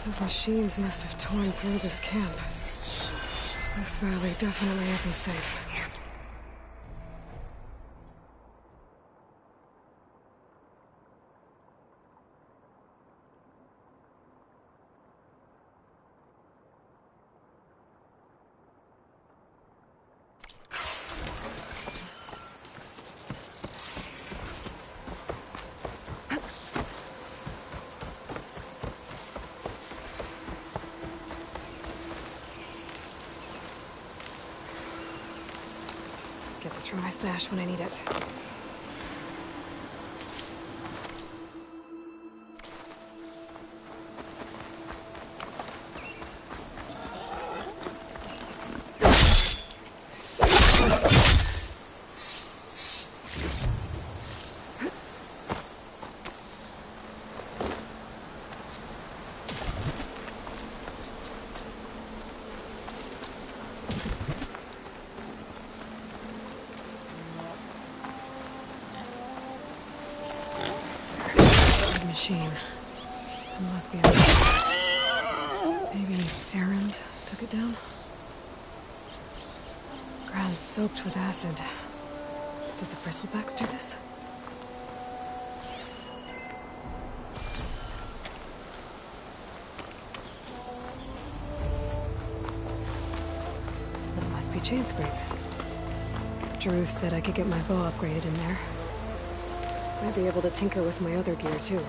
Those machines must have torn through this camp. This valley definitely isn't safe. Get this from my stash when I need it. Machine. It must be maybe Erend took it down? Ground soaked with acid. Did the bristlebacks do this? That must be Chainscrape. Jaruf said I could get my bow upgraded in there. Might be able to tinker with my other gear, too.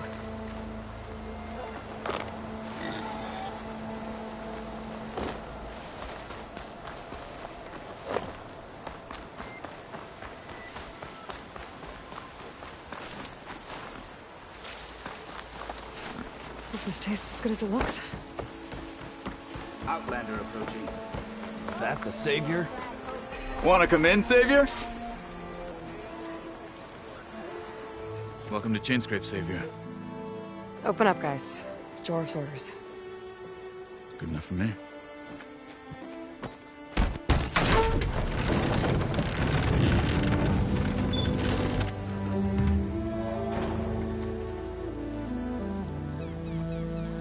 Hope this tastes as good as it looks. Outlander approaching. Is that the Savior? Wanna come in, Savior? Welcome to Chainscrape, Savior. Open up, guys. Jorv's orders. Good enough for me.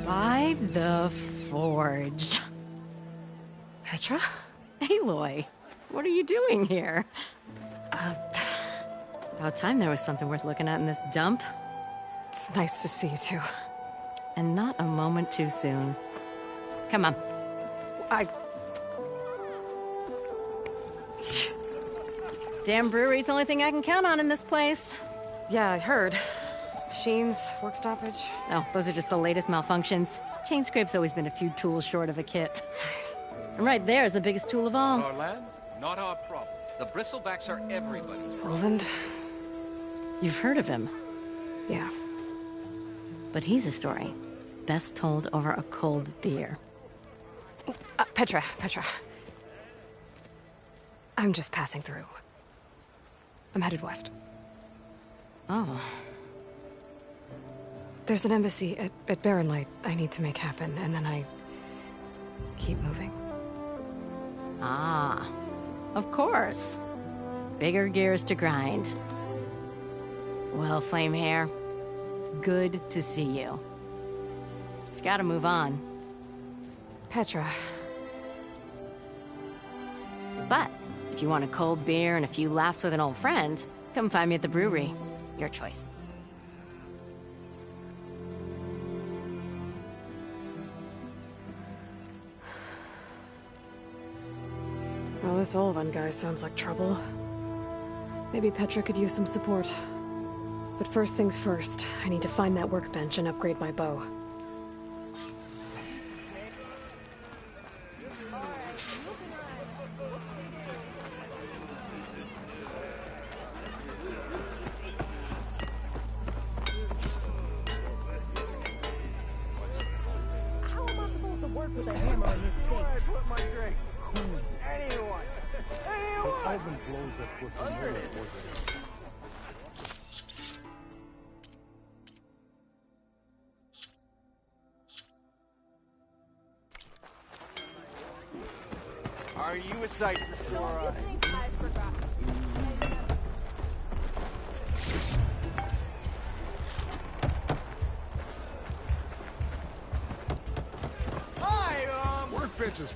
By the Forge. Petra? Aloy, what are you doing here? About time there was something worth looking at in this dump. It's nice to see you, too. And not a moment too soon. Come on. Damn brewery's the only thing I can count on in this place. Yeah, I heard. Machines, work stoppage. Oh, those are just the latest malfunctions. Chainscrape's always been a few tools short of a kit. And right there is the biggest tool of all. Our land, not our problem. The bristlebacks are everybody's problem. Roland? You've heard of him, Yeah. but he's a story best told over a cold beer. Petra. I'm just passing through. I'm headed west. Oh, There's an embassy at Barren Light I need to make happen, and then I keep moving. ah, of course. Bigger gears to grind. Well, Flamehair, good to see you. You've got to move on. Petra. But if you want a cold beer and a few laughs with an old friend, come find me at the brewery. Your choice. Well, this Olvan guy sounds like trouble. Maybe Petra could use some support. But first things first, I need to find that workbench and upgrade my bow. How am I supposed to work with a hammer in this thing? Put my drink. Anyone. Alvin blows that pussy more than Are you a sight for sore eyes? Bridges.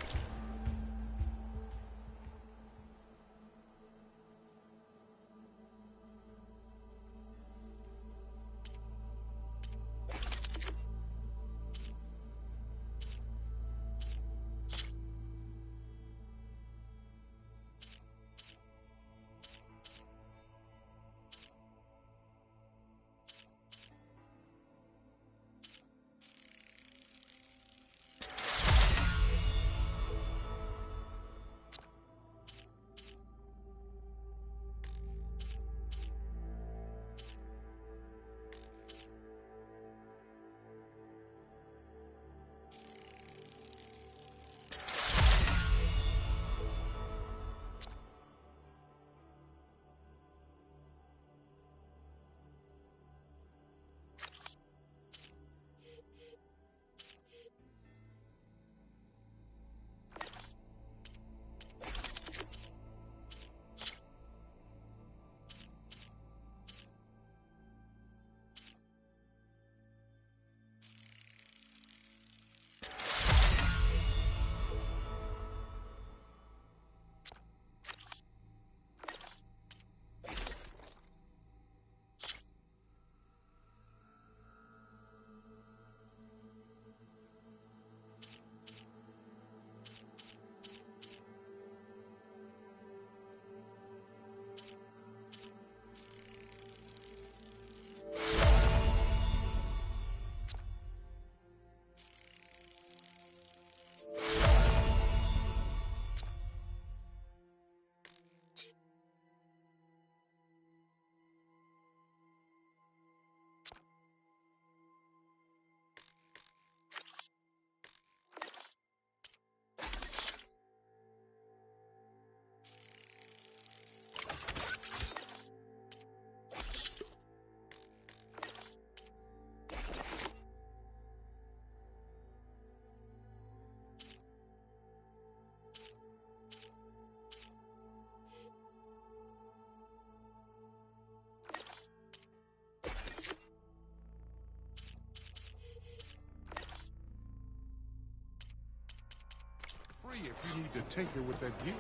Free if you need to tinker with that gear.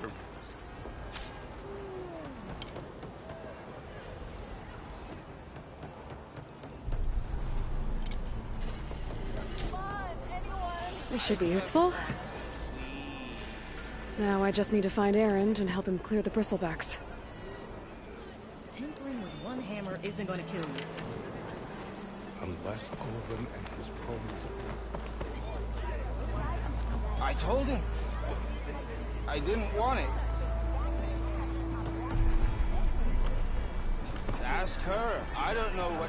This should be useful. Now I just need to find Erend and help him clear the bristlebacks. Tinkering with one hammer isn't gonna kill you. Unless Ulvin and his probes. I told him. I didn't want it. Ask her. I don't know what...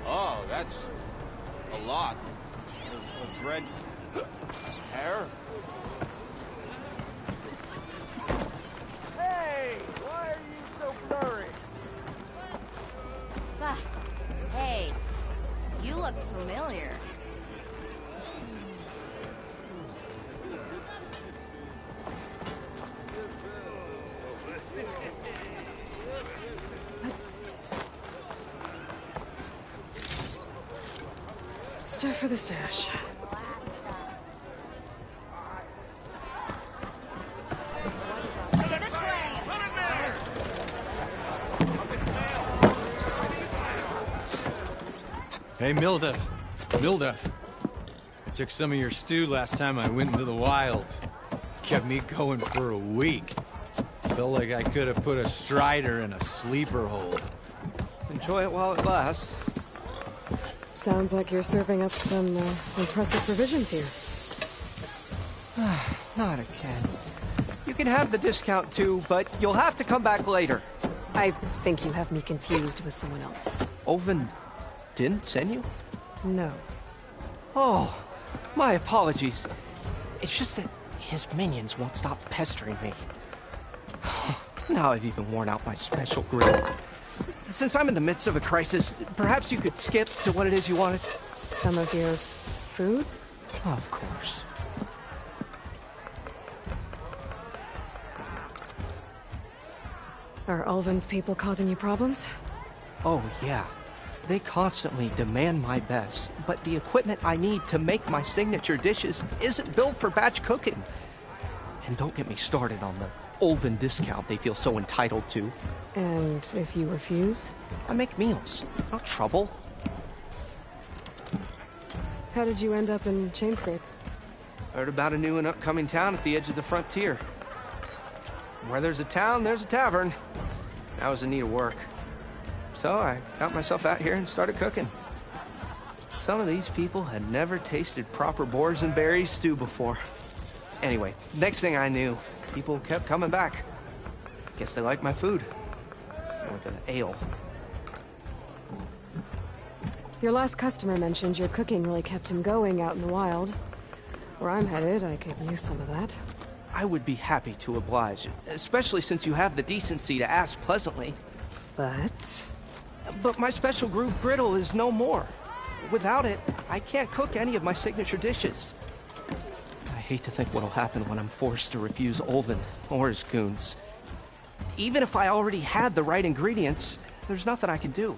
Oh, that's... a lot. Of red... hair? Hey! Why are you so blurry? Hey, you look familiar. Stuff for the stash. Hey, Milda. Milda. I took some of your stew last time I went into the wilds. Kept me going for a week. Felt like I could have put a strider in a sleeper hold. Enjoy it while it lasts. Sounds like you're serving up some impressive provisions here. Not again. You can have the discount too, but you'll have to come back later. I think you have me confused with someone else. Ulvin didn't send you? No. Oh, my apologies. It's just that his minions won't stop pestering me. Now I've even worn out my special grill. Since I'm in the midst of a crisis, perhaps you could skip to what it is you wanted? Some of your food? Of course. Are Ulvin's people causing you problems? Oh, yeah. They constantly demand my best, but the equipment I need to make my signature dishes isn't built for batch cooking. And don't get me started on the Olven discount they feel so entitled to. And if you refuse? I make meals, not trouble. How did you end up in Chainscrape? Heard about a new and upcoming town at the edge of the frontier. Where there's a town, there's a tavern. I was in need of work. So I got myself out here and started cooking. Some of these people had never tasted proper boars and berries stew before. Anyway, next thing I knew, people kept coming back. Guess they liked my food. Or the ale. Your last customer mentioned your cooking really kept him going out in the wild. Where I'm headed, I could use some of that. I would be happy to oblige, especially since you have the decency to ask pleasantly. But my special groove griddle is no more. Without it, I can't cook any of my signature dishes. I hate to think what'll happen when I'm forced to refuse Olven or his goons. Even if I already had the right ingredients, there's nothing I can do.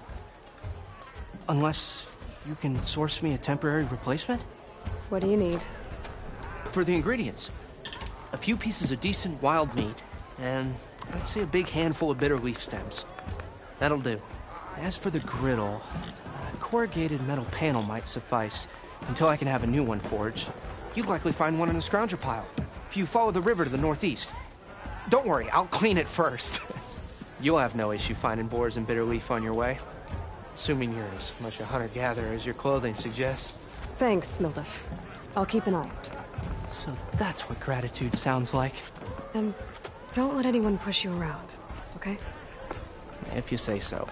Unless you can source me a temporary replacement? what do you need? For the ingredients, a few pieces of decent wild meat, and I'd say a big handful of bitter leaf stems. That'll do. As for the griddle, a corrugated metal panel might suffice until I can have a new one forged. You'd likely find one in the scrounger pile if you follow the river to the northeast. Don't worry, I'll clean it first. You'll have no issue finding boars and bitter leaf on your way. Assuming you're as much a hunter-gatherer as your clothing suggests. Thanks, Mildef. I'll keep an eye out. So that's what gratitude sounds like. And don't let anyone push you around, okay? If you say so.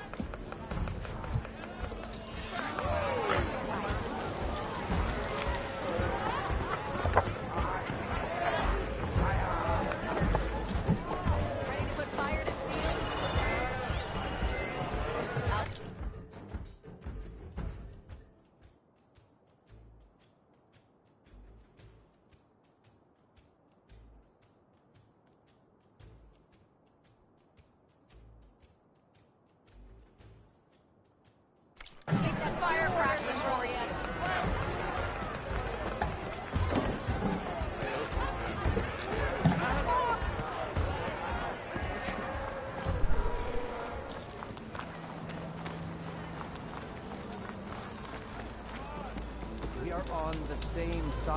We are on the same side.